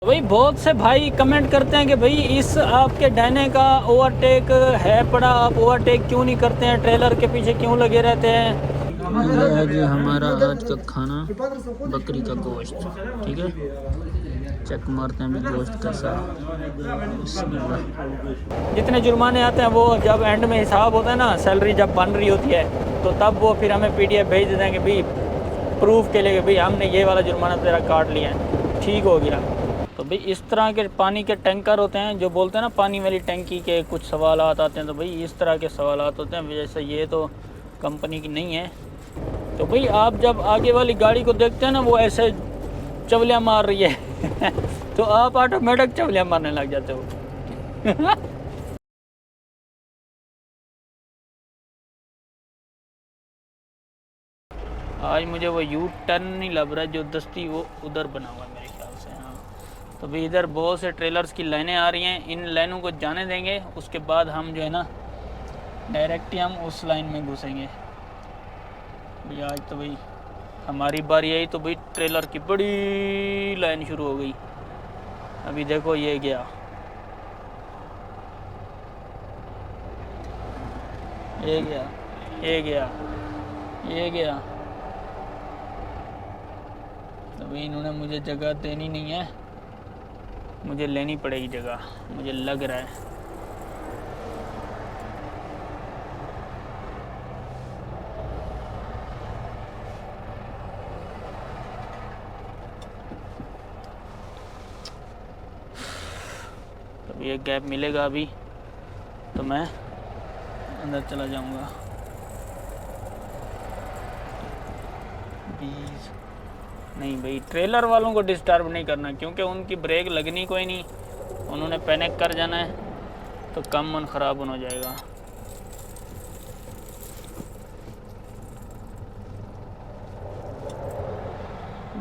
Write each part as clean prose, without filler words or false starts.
तो भाई बहुत से भाई कमेंट करते हैं कि भाई इस आपके डायने का ओवरटेक है पड़ा, आप ओवरटेक क्यों नहीं करते हैं, ट्रेलर के पीछे क्यों लगे रहते हैं। ये है जी हमारा आज का खाना, बकरी का गोश्त। ठीक है, चेक मारते हैं भी गोश्त कैसा है। जितने जुर्माने आते हैं वो जब एंड में हिसाब होता है ना, सैलरी जब बन रही होती है तो तब वो फिर हमें PDF भेज देते हैं कि भाई प्रूफ के लिए कि भाई हमने ये वाला जुर्माना तेरा काट लिया है, ठीक हो गया। तो भाई इस तरह के पानी के टैंकर होते हैं जो बोलते हैं ना पानी वाली टंकी के कुछ सवालात आते हैं, तो भाई इस तरह के सवालात होते हैं। जैसे ये तो कंपनी की नहीं है, तो भाई आप जब आगे वाली गाड़ी को देखते हैं ना वो ऐसे चवलियाँ मार रही है तो आप ऑटोमेटिक चवलियाँ मारने लग जाते हो आज मुझे वो यू टर्न नहीं लग रहा जो दस्ती वो उधर बना हुआ है मेरे ख्याल से। हाँ, तो भाई इधर बहुत से ट्रेलर्स की लाइनें आ रही हैं, इन लाइनों को जाने देंगे, उसके बाद हम जो है ना डायरेक्ट ही हम उस लाइन में घुसेंगे। भाई आज तो भाई हमारी बारी आई तो भाई ट्रेलर की बड़ी लाइन शुरू हो गई। अभी देखो ये गया, ये गया, ये गया, ये गया। तो भाई इन्होंने मुझे जगह देनी नहीं है, मुझे लेनी पड़ेगी जगह, मुझे लग रहा है। तो ये गैप मिलेगा अभी तो मैं अंदर चला जाऊंगा। 20 नहीं भाई, ट्रेलर वालों को डिस्टर्ब नहीं करना क्योंकि उनकी ब्रेक लगनी कोई नहीं, उन्होंने पैनिक कर जाना है तो कम मन ख़राब होना जाएगा।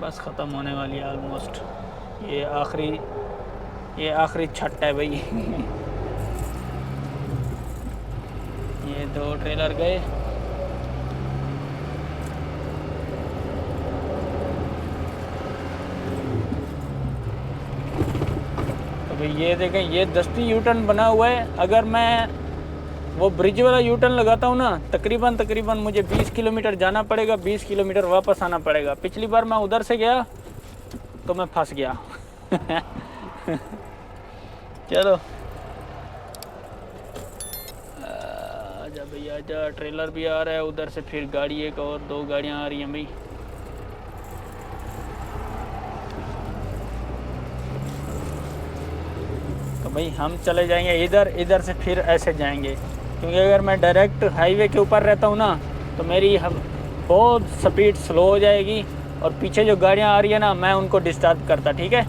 बस ख़त्म होने वाली है ऑलमोस्ट, ये आखिरी छट है भाई ये 2 ट्रेलर गए। तो भाई ये देखें, ये दस्ती यू टर्न बना हुआ है। अगर मैं वो ब्रिज वाला यू टर्न लगाता हूँ ना, तकरीबन मुझे 20 किलोमीटर जाना पड़ेगा, 20 किलोमीटर वापस आना पड़ेगा। पिछली बार मैं उधर से गया तो मैं फंस गया चलो आजा भाई आजा, ट्रेलर भी आ रहा है उधर से, फिर गाड़ी एक और 2 गाड़ियाँ आ रही हैं भाई। तो भाई हम चले जाएंगे इधर से फिर ऐसे जाएंगे, क्योंकि अगर मैं डायरेक्ट हाईवे के ऊपर रहता हूँ ना तो मेरी बहुत स्पीड स्लो हो जाएगी और पीछे जो गाड़ियाँ आ रही है ना मैं उनको डिस्टर्ब करता। ठीक है,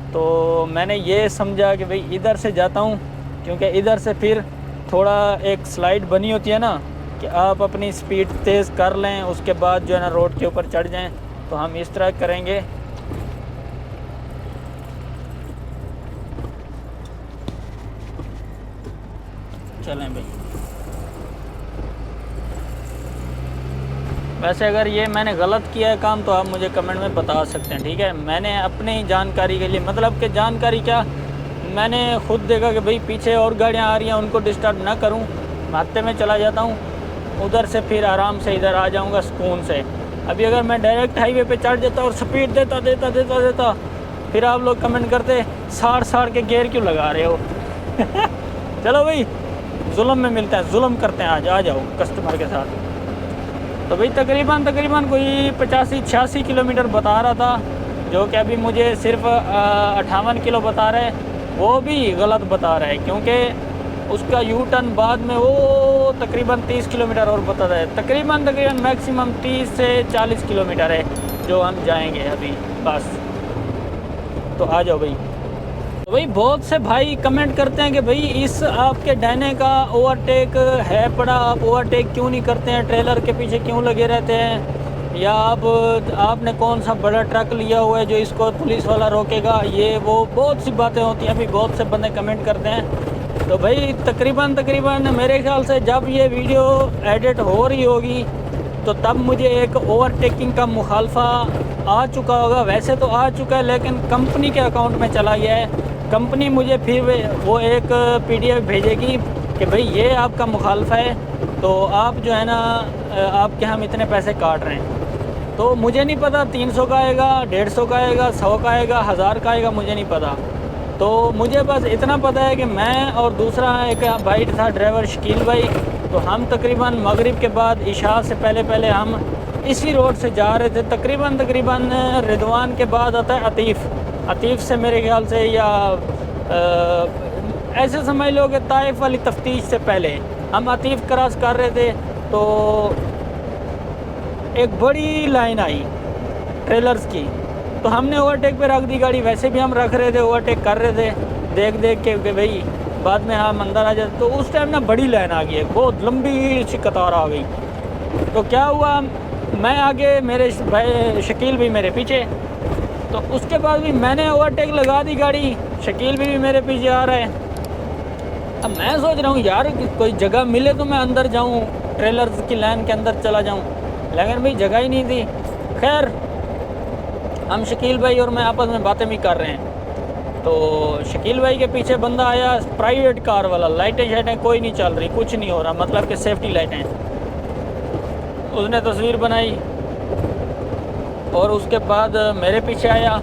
तो मैंने ये समझा कि भाई इधर से जाता हूँ, क्योंकि इधर से फिर थोड़ा एक स्लाइड बनी होती है ना कि आप अपनी स्पीड तेज़ कर लें, उसके बाद जो है ना रोड के ऊपर चढ़ जाएं। तो हम इस तरह करेंगे। चलें भाई, वैसे अगर ये मैंने गलत किया है काम तो आप मुझे कमेंट में बता सकते हैं। ठीक है, मैंने अपनी जानकारी के लिए, मतलब कि जानकारी क्या, मैंने खुद देखा कि भाई पीछे और गाड़ियाँ आ रही हैं, उनको डिस्टर्ब ना करूं, भागते में चला जाता हूं, उधर से फिर आराम से इधर आ जाऊंगा सुकून से। अभी अगर मैं डायरेक्ट हाईवे पे चढ़ जाता और स्पीड देता फिर आप लोग कमेंट करते साड़ के गेयर क्यों लगा रहे हो चलो भाई, जुल्म में मिलता है, जुल्म करते हैं, आज आ जाओ कस्टमर के साथ। तो भाई तकरीबन कोई 85-86 किलोमीटर बता रहा था, जो कि अभी मुझे सिर्फ 58 किलो बता रहा है। वो भी गलत बता रहा है क्योंकि उसका यू टर्न बाद में वो तकरीबन 30 किलोमीटर और बता रहा है। तकरीबन मैक्सिमम 30 से 40 किलोमीटर है जो हम जाएंगे अभी बस। तो आ जाओ भाई। तो भाई बहुत से भाई कमेंट करते हैं कि भाई इस आपके डायने का ओवरटेक है पड़ा, आप ओवरटेक क्यों नहीं करते हैं, ट्रेलर के पीछे क्यों लगे रहते हैं, या आपने कौन सा बड़ा ट्रक लिया हुआ है जो इसको पुलिस वाला रोकेगा, ये वो बहुत सी बातें होती हैं। अभी बहुत से बंदे कमेंट करते हैं। तो भाई तकरीबन मेरे ख्याल से जब ये वीडियो एडिट हो रही होगी तो तब मुझे एक ओवरटेकिंग का मुखालफा आ चुका होगा, वैसे तो आ चुका है लेकिन कंपनी के अकाउंट में चला गया है। कंपनी मुझे फिर वो एक PDF भेजेगी कि भाई ये आपका मुखालफा है, तो आप जो है ना आपके हम इतने पैसे काट रहे हैं। तो मुझे नहीं पता 300 का आएगा, 150 का आएगा, 100 का आएगा, 1000 का आएगा, मुझे नहीं पता। तो मुझे बस इतना पता है कि मैं और दूसरा एक भाई था ड्राइवर शकील भाई, तो हम तकरीबन मगरिब के बाद इशा से पहले हम इसी रोड से जा रहे थे। तकरीबन रिदवान के बाद आता है अतीफ़ से मेरे ख्याल से, या ऐसे समझ लो कि ताइफ वाली तफ्तीश से पहले हम अतीफ़ क्रॉस कर रहे थे। तो एक बड़ी लाइन आई ट्रेलर्स की, तो हमने ओवरटेक पे रख दी गाड़ी। वैसे भी हम रख रहे थे, ओवरटेक कर रहे थे देख के भाई बाद में हम अंदर आ जाते। तो उस टाइम ना बड़ी लाइन आ गई है, बहुत लंबी सी कतार आ गई। तो क्या हुआ, मैं आगे, मेरे भाई शकील भी मेरे पीछे। तो उसके बाद भी मैंने ओवरटेक लगा दी गाड़ी, शकील भी मेरे पीछे आ रहा है। अब मैं सोच रहा हूँ यार कोई जगह मिले तो मैं अंदर जाऊँ, ट्रेलर्स की लाइन के अंदर चला जाऊँ, लेकिन भाई जगह ही नहीं थी। खैर हम शकील भाई और मैं आपस में बातें भी कर रहे हैं। तो शकील भाई के पीछे बंदा आया, प्राइवेट कार वाला, लाइटें शाइटें कोई नहीं चल रही, कुछ नहीं हो रहा, मतलब कि सेफ्टी लाइटें। उसने तस्वीर बनाई और उसके बाद मेरे पीछे आया,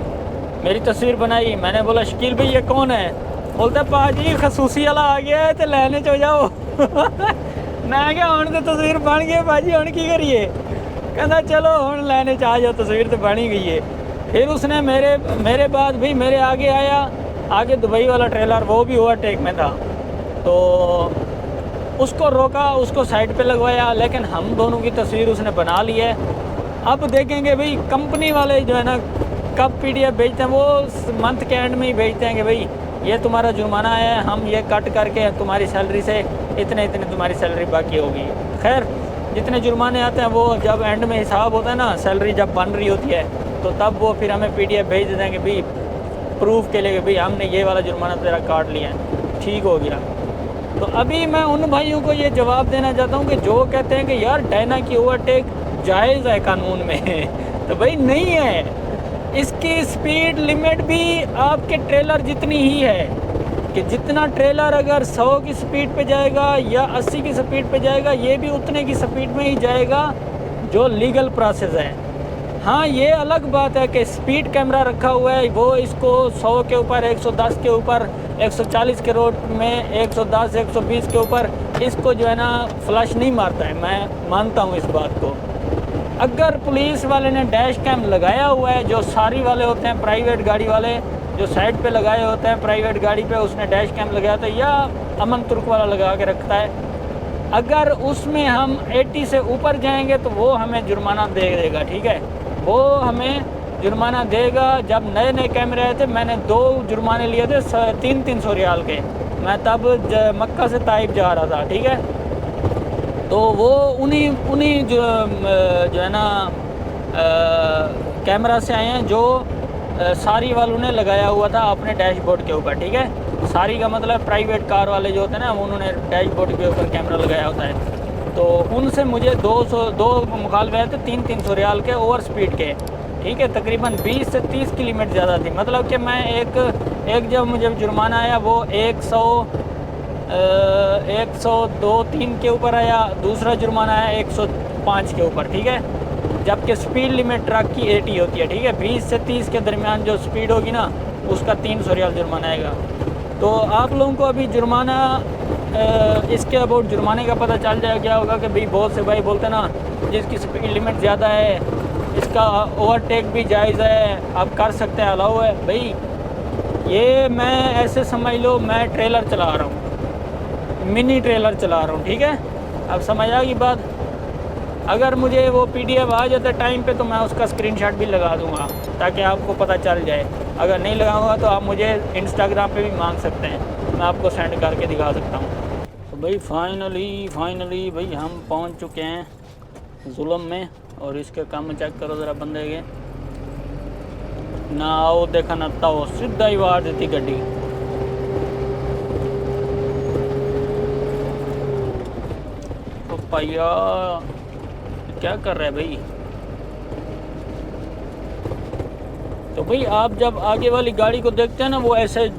मेरी तस्वीर बनाई। मैंने बोला शकील भाई ये कौन है? बोलते पाजी खसूसी वाला आ गया है तो लेने चो जाओ। मैं क्या हुण तो तस्वीर बन गई भाजी, हुण की करिए? कहता चलो हुण लेने च आ जाओ, तस्वीर तो बनी गई है। फिर उसने मेरे बाद भी मेरे आगे आया, आगे दुबई वाला ट्रेलर, वो भी ओवरटेक में था। तो उसको रोका, उसको साइड पे लगवाया, लेकिन हम दोनों की तस्वीर उसने बना ली है। अब देखेंगे भाई कंपनी वाले जो है ना कब PDF भेजते हैं, वो मंथ के एंड में ही भेजते हैं कि भाई ये तुम्हारा जुर्माना है, हम ये कट करके तुम्हारी सैलरी से इतने तुम्हारी सैलरी बाकी होगी। खैर जितने जुर्माने आते हैं वो जब एंड में हिसाब होता है ना, सैलरी जब बन रही होती है, तो तब वो फिर हमें PDF भेज देंगे भाई प्रूफ के लिए, भाई हमने ये वाला जुर्माना तेरा काट लिया है, ठीक हो गया। तो अभी मैं उन भाइयों को ये जवाब देना चाहता हूँ कि जो कहते हैं कि यार डायना की ओवरटेक जायज़ है कानून में, तो भाई नहीं है। इसकी स्पीड लिमिट भी आपके ट्रेलर जितनी ही है, कि जितना ट्रेलर अगर 100 की स्पीड पे जाएगा या 80 की स्पीड पे जाएगा, ये भी उतने की स्पीड में ही जाएगा जो लीगल प्रोसेस है। हाँ ये अलग बात है कि स्पीड कैमरा रखा हुआ है, वो इसको 100 के ऊपर, 110 के ऊपर, 140 के रोड में 110 120 के ऊपर इसको जो है ना फ्लैश नहीं मारता है, मैं मानता हूँ इस बात को। अगर पुलिस वाले ने डैश कैम लगाया हुआ है, जो सारी वाले होते हैं प्राइवेट गाड़ी वाले जो साइड पे लगाए होते हैं प्राइवेट गाड़ी पे, उसने डैश कैम लगाया था या अमन तुर्क वाला लगा के रखता है, अगर उसमें हम 80 से ऊपर जाएंगे तो वो हमें जुर्माना दे देगा, ठीक है, वो हमें जुर्माना देगा। जब नए कैमरे आए थे मैंने 2 जुर्माने लिए थे 300 रियाल के, मैं तब मक्का से ताइफ जा रहा था, ठीक है। तो वो उन्हीं जो है ना कैमरा से आए हैं जो सारी वालों ने लगाया हुआ था अपने डैशबोर्ड के ऊपर, ठीक है। सारी का मतलब प्राइवेट कार वाले जो होते हैं ना, उन्होंने डैशबोर्ड के ऊपर कैमरा लगाया होता है। तो उनसे मुझे 2 मुखालफे आए थे 300 रियाल के ओवर स्पीड के, ठीक है। तकरीबन 20 से 30 की लिमिट ज़्यादा थी, मतलब कि मैं एक जब मुझे जुर्माना आया वो 102-3 के ऊपर आया, दूसरा जुर्माना आया 105 के ऊपर, ठीक है। जबकि स्पीड लिमिट ट्रक की 80 होती है, ठीक है। 20 से 30 के दरमियान जो स्पीड होगी ना उसका 300 रियाल जुर्माना आएगा। तो आप लोगों को अभी जुर्माना इसके अबाउट जुर्माने का पता चल जाएगा क्या होगा कि भाई बहुत से भाई बोलते ना जिसकी स्पीड लिमिट ज़्यादा है इसका ओवरटेक भी जायज़ है, आप कर सकते हैं, अलाउ है। भाई ये मैं ऐसे समझ लो मैं ट्रेलर चला रहा हूँ, मिनी ट्रेलर चला रहा हूँ, ठीक है। अब समझ आ गई बात। अगर मुझे वो PDF आ जाता टाइम पे तो मैं उसका स्क्रीनशॉट भी लगा दूंगा ताकि आपको पता चल जाए। अगर नहीं लगाऊंगा तो आप मुझे इंस्टाग्राम पे भी मांग सकते हैं, मैं आपको सेंड करके दिखा सकता हूँ। तो भाई फाइनली भाई हम पहुँच चुके हैं जुल्म में, और इसके काम चेक करो ज़रा बंदे के ना आओ देखा ना ताओ, सीधा ही वार देती गड्डी। तो भैया क्या कर रहा है भाई, तो भाई आप जब आगे वाली गाड़ी को देखते हैं ना वो ऐसे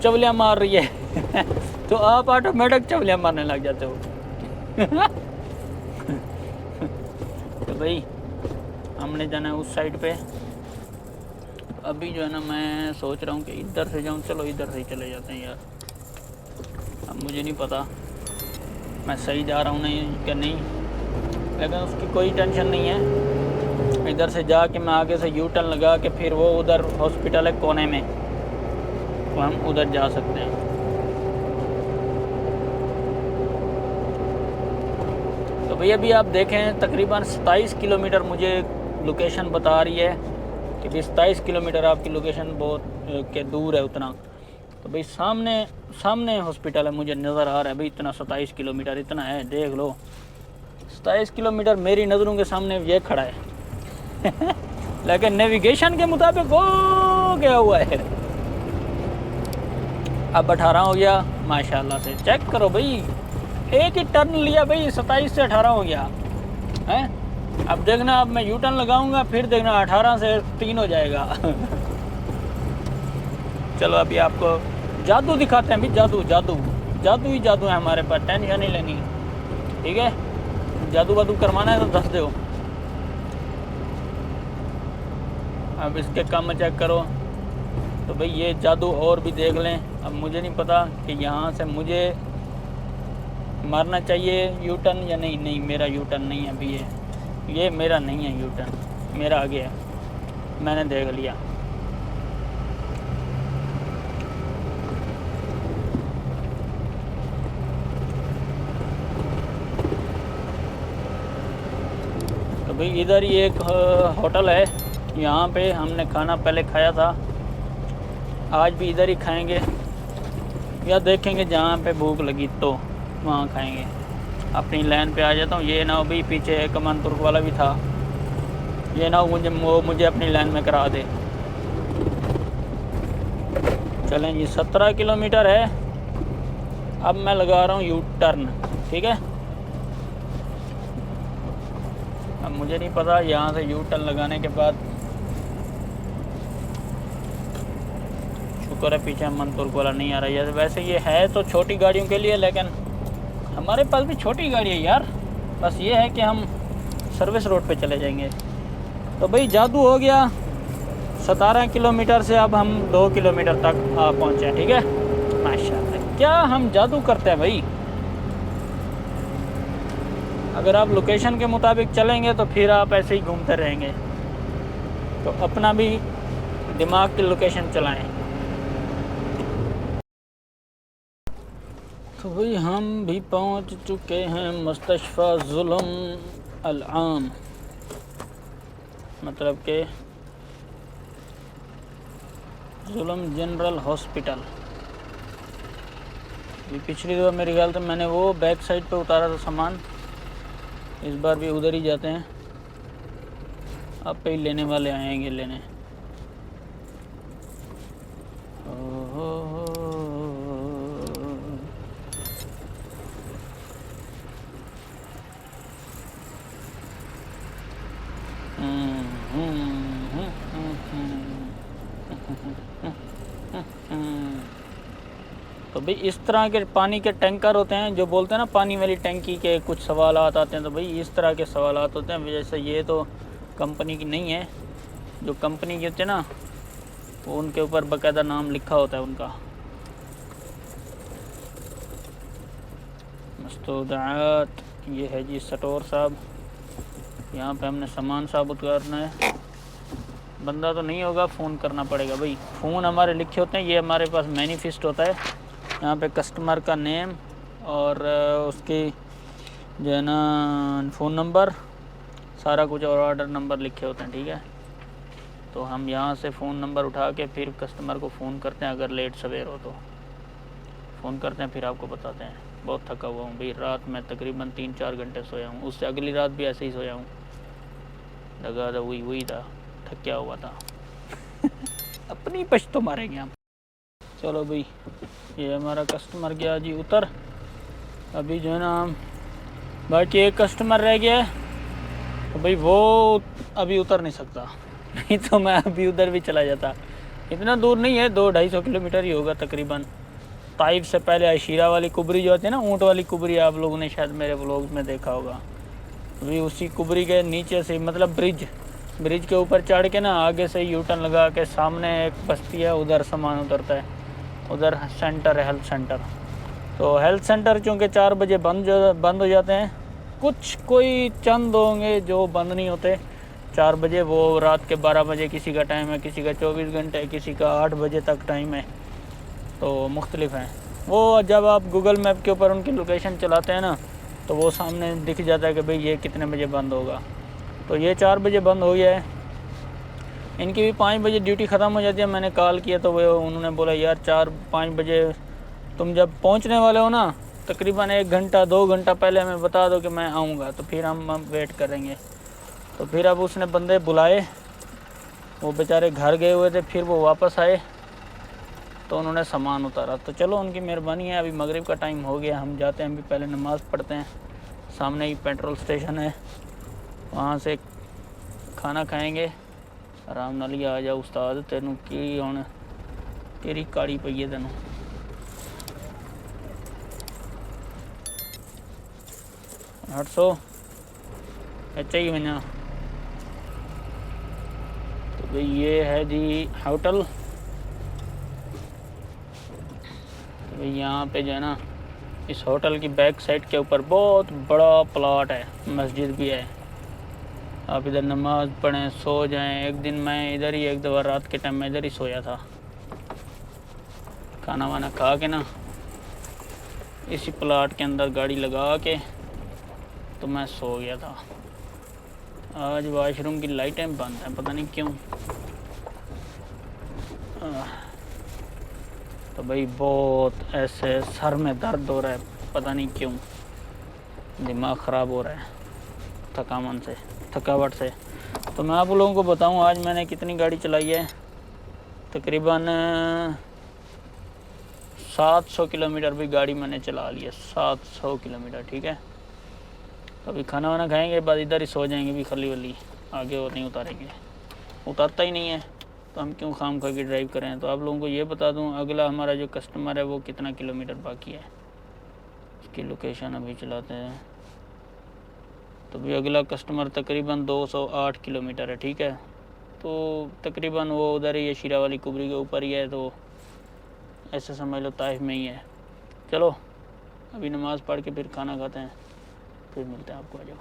चवलियाँ मार रही है तो आप ऑटोमेटिक चवलियाँ मारने लग जाते हो तो भाई हमने जाना है उस साइड पे। अभी जो है ना मैं सोच रहा हूँ कि इधर से जाऊँ, चलो इधर से ही चले जाते हैं यार। अब मुझे नहीं पता मैं सही जा रहा हूँ नहीं कि नहीं, लेकिन उसकी कोई टेंशन नहीं है। इधर से जाके मैं आगे से यू टर्न लगा के फिर वो उधर हॉस्पिटल है कोने में, तो हम उधर जा सकते हैं। तो भैया अभी आप देखें तकरीबन 27 किलोमीटर मुझे लोकेशन बता रही है कि 27 किलोमीटर आपकी लोकेशन बहुत के दूर है उतना। तो भाई सामने हॉस्पिटल है, मुझे नज़र आ रहा है भाई इतना 27 किलोमीटर इतना है, देख लो 27 किलोमीटर मेरी नज़रों के सामने ये खड़ा है लेकिन नेविगेशन के मुताबिक वो गया हुआ है। अब 18 हो गया माशाल्लाह से, चेक करो भाई एक ही टर्न लिया भाई 27 से 18 हो गया है। अब देखना अब मैं यू टर्न लगाऊंगा फिर देखना 18 से 3 हो जाएगा चलो अभी आपको जादू दिखाते हैं भाई, जादू ही जादू है हमारे पास, टेंशन नहीं लेनी, ठीक है। जादू वादू करवाना है तो दस दो। अब इसके काम चेक करो। तो भाई ये जादू और भी देख लें। अब मुझे नहीं पता कि यहाँ से मुझे मारना चाहिए यू टर्न या नहीं। नहीं मेरा यू टर्न नहीं है अभी, ये मेरा नहीं है यू टर्न, मेरा आगे है, मैंने देख लिया। तो भाई इधर ही एक होटल है, यहाँ पे हमने खाना पहले खाया था, आज भी इधर ही खाएंगे या देखेंगे जहाँ पे भूख लगी तो वहाँ खाएंगे। अपनी लाइन पे आ जाता हूँ। ये ना हो भाई पीछे कमान तुर्क वाला भी था, ये ना हो मुझे अपनी लाइन में करा दे। चलें ये 17 किलोमीटर है। अब मैं लगा रहा हूँ यू टर्न, ठीक है। अब मुझे नहीं पता यहाँ से यू टर्न लगाने के बाद, शुक्र है पीछे मन तुर्क वाला नहीं आ रहा है। वैसे ये है तो छोटी गाड़ियों के लिए, लेकिन हमारे पास भी छोटी गाड़ी है यार, बस ये है कि हम सर्विस रोड पे चले जाएंगे। तो भाई जादू हो गया। 17 किलोमीटर से अब हम 2 किलोमीटर तक आ पहुँचे हैं, ठीक है। माशाल्लाह क्या हम जादू करते हैं भाई। अगर आप लोकेशन के मुताबिक चलेंगे तो फिर आप ऐसे ही घूमते रहेंगे। तो अपना भी दिमाग की लोकेशन चलाएं। तो भाई हम भी पहुंच चुके हैं मुस्तशफ़ा ज़ुल्म अल आम, मतलब के ज़ुल्म जनरल हॉस्पिटल। ये पिछली दफ़ा मेरे ख्याल से मैंने वो बैक साइड पे उतारा था सामान, इस बार भी उधर ही जाते हैं। अब पे ही लेने वाले आएंगे लेने। तो भाई इस तरह के पानी के टैंकर होते हैं, जो बोलते हैं ना पानी वाली टंकी के कुछ सवालात आते हैं। तो भाई इस तरह के सवालात होते हैं। जैसे ये तो कंपनी की नहीं है, जो कंपनी की होती है ना वो उनके ऊपर बाकायदा नाम लिखा होता है उनका। मस्तूदात ये है जी स्टोर साहब, यहाँ पे हमने सामान साबुत करना है। बंदा तो नहीं होगा, फ़ोन करना पड़ेगा भाई। फ़ोन हमारे लिखे होते हैं, ये हमारे पास मैनिफेस्ट होता है। यहाँ पे कस्टमर का नेम और उसकी जो है ना फ़ोन नंबर सारा कुछ और ऑर्डर नंबर लिखे होते हैं, ठीक है। तो हम यहाँ से फ़ोन नंबर उठा के फिर कस्टमर को फ़ोन करते हैं। अगर लेट सवेर हो तो फ़ोन करते हैं, फिर आपको बताते हैं। बहुत थका हुआ हूँ भाई, रात में तकरीबन 3-4 घंटे सोया हूँ, उससे अगली रात भी ऐसे ही सोया हूँ। लगा था वही था, थका हुआ था अपनी पछ तो मारेंगे हम। चलो भाई ये हमारा कस्टमर गया जी उतर। अभी जो है ना हम बाकी एक कस्टमर रह गया है, तो भाई वो अभी उतर नहीं सकता, नहीं तो मैं अभी उधर भी चला जाता। इतना दूर नहीं है, 200-250 किलोमीटर ही होगा तकरीबन। ताइफ से पहले अशीरा वाली कुबरी जो होती है ना, ऊँट वाली कुबरी, आप लोगों ने शायद मेरे व्लॉग में देखा होगा। अभी उसी कुबरी के नीचे से, मतलब ब्रिज के ऊपर चढ़ के ना आगे से यू टर्न लगा के सामने एक बस्ती है, उधर सामान उतरता है। उधर सेंटर है, हेल्थ सेंटर। तो हेल्थ सेंटर चूँकि 4 बजे बंद हो जाते हैं। कोई चंद होंगे जो बंद नहीं होते 4 बजे, वो रात के 12 बजे किसी का टाइम है, किसी का 24 घंटे, किसी का 8 बजे तक टाइम है। तो मुख्तलिफ हैं वो। जब आप गूगल मैप के ऊपर उनकी लोकेशन चलाते हैं ना, तो वो सामने दिख जाता है कि भाई ये कितने बजे बंद होगा। तो ये 4 बजे बंद हो गया है। इनकी भी 5 बजे ड्यूटी ख़त्म हो जाती है। मैंने कॉल किया तो वो उन्होंने बोला यार 4-5 बजे तुम जब पहुंचने वाले हो ना, तकरीबन 1 घंटा 2 घंटा पहले हमें बता दो कि मैं आऊँगा, तो फिर हम वेट करेंगे। तो फिर अब उसने बंदे बुलाए, वो बेचारे घर गए हुए थे, फिर वो वापस आए तो उन्होंने सामान उतारा। तो चलो उनकी मेहरबानी है। अभी मगरिब का टाइम हो गया, हम जाते हैं, अभी पहले नमाज़ पढ़ते हैं। सामने ही पेट्रोल स्टेशन है, वहाँ से खाना खाएंगे। आराम नाल ही आ जा उस्ताद, तेनू की हुण तेरी काली पई है तेनू। 800 चाहिए मैंने। तो भाई ये है जी होटल। तो भाई यहाँ पे जो है ना, इस होटल की बैक साइड के ऊपर बहुत बड़ा प्लॉट है, मस्जिद भी है। आप इधर नमाज पढ़ें, सो जाएं। एक दिन मैं इधर ही एक दफ़ा रात के टाइम में इधर ही सोया था। खाना वाना खा के ना इसी प्लॉट के अंदर गाड़ी लगा के तो मैं सो गया था। आज वाशरूम की लाइटें बंद हैं, पता नहीं क्यों। तो भाई बहुत ऐसे सर में दर्द हो रहा है, पता नहीं क्यों। दिमाग ख़राब हो रहा है थकावट से। तो मैं आप लोगों को बताऊं आज मैंने कितनी गाड़ी चलाई है। तकरीबन 700 किलोमीटर भी गाड़ी मैंने चला ली है, 700 किलोमीटर। ठीक है, तो अभी खाना वाना खाएंगे, बाद इधर ही सो जाएंगे भी खली वली। आगे और नहीं उतारेंगे, उतारता ही नहीं है तो हम क्यों खाम खा के ड्राइव करें। तो आप लोगों को ये बता दूं, अगला हमारा जो कस्टमर है वो कितना किलोमीटर बाकी है, इसकी लोकेशन अभी चलाते हैं। तो भी अगला कस्टमर तकरीबन 208 किलोमीटर है। ठीक है, तो तकरीबन वो उधर ही है, शीरा वाली कुबरी के ऊपर ही है। तो ऐसे समझ लो ताइफ में ही है। चलो अभी नमाज़ पढ़ के फिर खाना खाते हैं, फिर मिलते हैं आपको। आ जाओ।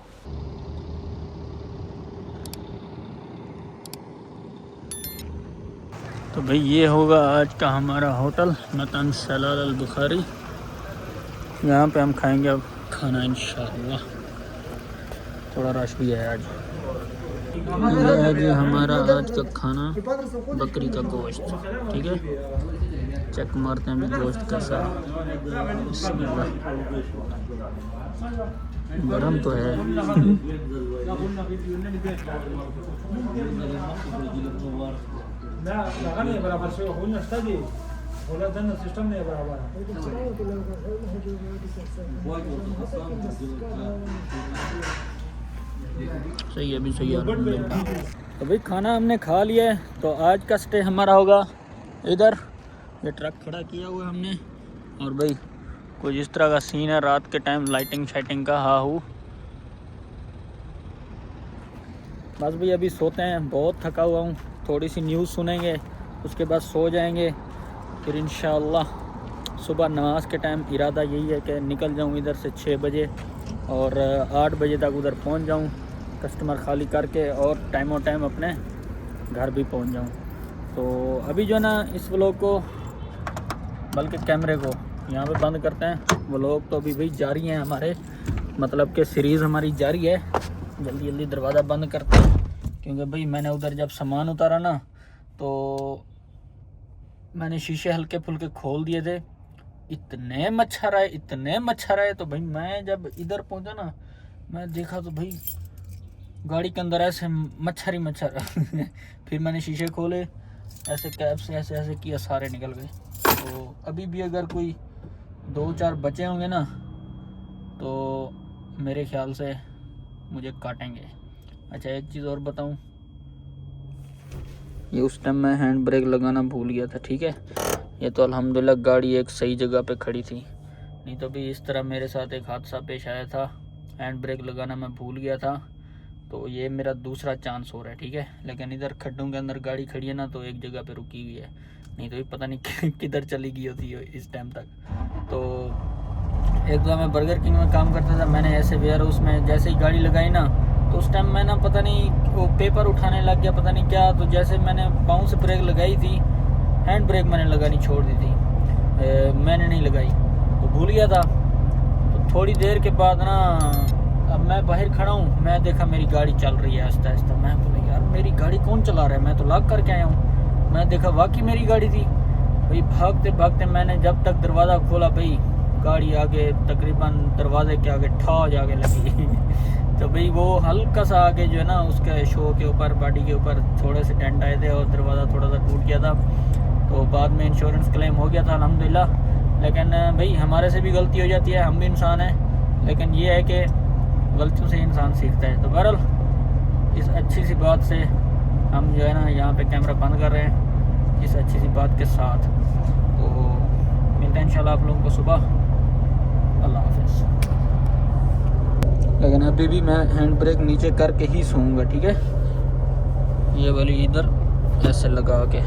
तो भाई ये होगा आज का हमारा होटल मतन सलाल अल बुखारी। यहाँ पे हम खाएंगे अब खाना इंशाअल्लाह। थोड़ा रश भी है आज। ये है जी हमारा आज का खाना, बकरी का गोश्त। ठीक है, चेक मारते हैं भी गोश्त कैसा है। बिस्मिल्लाह, गरम तो है। सही है, भी सही है। तो भाई खाना हमने खा लिया है, तो आज का स्टे हमारा होगा इधर। ये ट्रक खड़ा किया हुआ है हमने, और भाई कुछ इस तरह का सीन है रात के टाइम, लाइटिंग शाइटिंग का। हाँ हूँ बस भाई अभी सोते हैं, बहुत थका हुआ हूँ। थोड़ी सी न्यूज़ सुनेंगे, उसके बाद सो जाएंगे। फिर इंशाअल्लाह सुबह नमाज के टाइम इरादा यही है कि निकल जाऊँ इधर से 6 बजे और 8 बजे तक उधर पहुँच जाऊँ, कस्टमर खाली करके, और टाइमों टाइम अपने घर भी पहुँच जाऊँ। तो अभी जो है ना इस व्लॉग को, बल्कि कैमरे को यहाँ पे बंद करते हैं। व्लॉग तो अभी भाई जारी है हमारे, मतलब कि सीरीज़ हमारी जारी है। जल्दी जल्दी दरवाज़ा बंद करते हैं, क्योंकि भाई मैंने उधर जब सामान उतारा ना, तो मैंने शीशे हल्के फुल्के खोल दिए थे। इतने मच्छर आए। तो भाई मैं जब इधर पहुंचा ना, मैं देखा तो भाई गाड़ी के अंदर ऐसे मच्छर ही मच्छर। फिर मैंने शीशे खोले, ऐसे कैब से ऐसे ऐसे किया, सारे निकल गए। तो अभी भी अगर कोई 2-4 बचे होंगे ना, तो मेरे ख्याल से मुझे काटेंगे। अच्छा एक चीज़ और बताऊं, ये उस टाइम मैं हैंड ब्रेक लगाना भूल गया था, ठीक है। ये तो अल्हम्दुलिल्लाह गाड़ी एक सही जगह पे खड़ी थी, नहीं तो भी इस तरह मेरे साथ एक हादसा पेश आया था, हैंड ब्रेक लगाना मैं भूल गया था। तो ये मेरा दूसरा चांस हो रहा है, ठीक है। लेकिन इधर खड्डों के अंदर गाड़ी खड़ी है ना, तो एक जगह पे रुकी हुई है, नहीं तो भी पता नहीं किधर चली गई होती है इस टाइम तक। तो एक बार मैं बर्गर किंग में काम करता था, मैंने ऐसे वेयर हाउस में जैसे ही गाड़ी लगाई ना, तो उस टाइम मैं ना पता नहीं वो पेपर उठाने लग गया, पता नहीं क्या। तो जैसे मैंने पाँव से ब्रेक लगाई थी, हैंड ब्रेक मैंने लगानी छोड़ दी थी, मैंने नहीं लगाई, तो भूल गया था। तो थोड़ी देर के बाद ना, अब मैं बाहर खड़ा हूँ, मैं देखा मेरी गाड़ी चल रही है आहिस्ता आहिस्ता। मैं बोला यार मेरी गाड़ी कौन चला रहा है, मैं तो लॉक करके आया हूँ। मैं देखा वाकई मेरी गाड़ी थी भाई। भागते भागते मैंने जब तक दरवाज़ा खोला भाई, गाड़ी आगे तकरीबन दरवाजे के आगे ठा जाके लगी तो भाई वो हल्का सा आगे जो है ना, उसके शो के ऊपर, बॉडी के ऊपर थोड़े से डेंट आए थे और दरवाज़ा थोड़ा सा टूट गया था। तो बाद में इंश्योरेंस क्लेम हो गया था अल्हम्दुलिल्लाह। लेकिन भाई हमारे से भी गलती हो जाती है, हम भी इंसान हैं, लेकिन ये है कि गलतियों से इंसान सीखता है। तो बहरहाल इस अच्छी सी बात से हम जो है ना यहाँ पे कैमरा बंद कर रहे हैं, इस अच्छी सी बात के साथ। तो मिलते हैं इंशाल्लाह आप लोगों को सुबह। अल्लाह हाफ़िज़। लेकिन अभी भी मैं हैंड ब्रेक नीचे करके ही सोऊंगा, ठीक है। ये वाली इधर ऐसे लगा के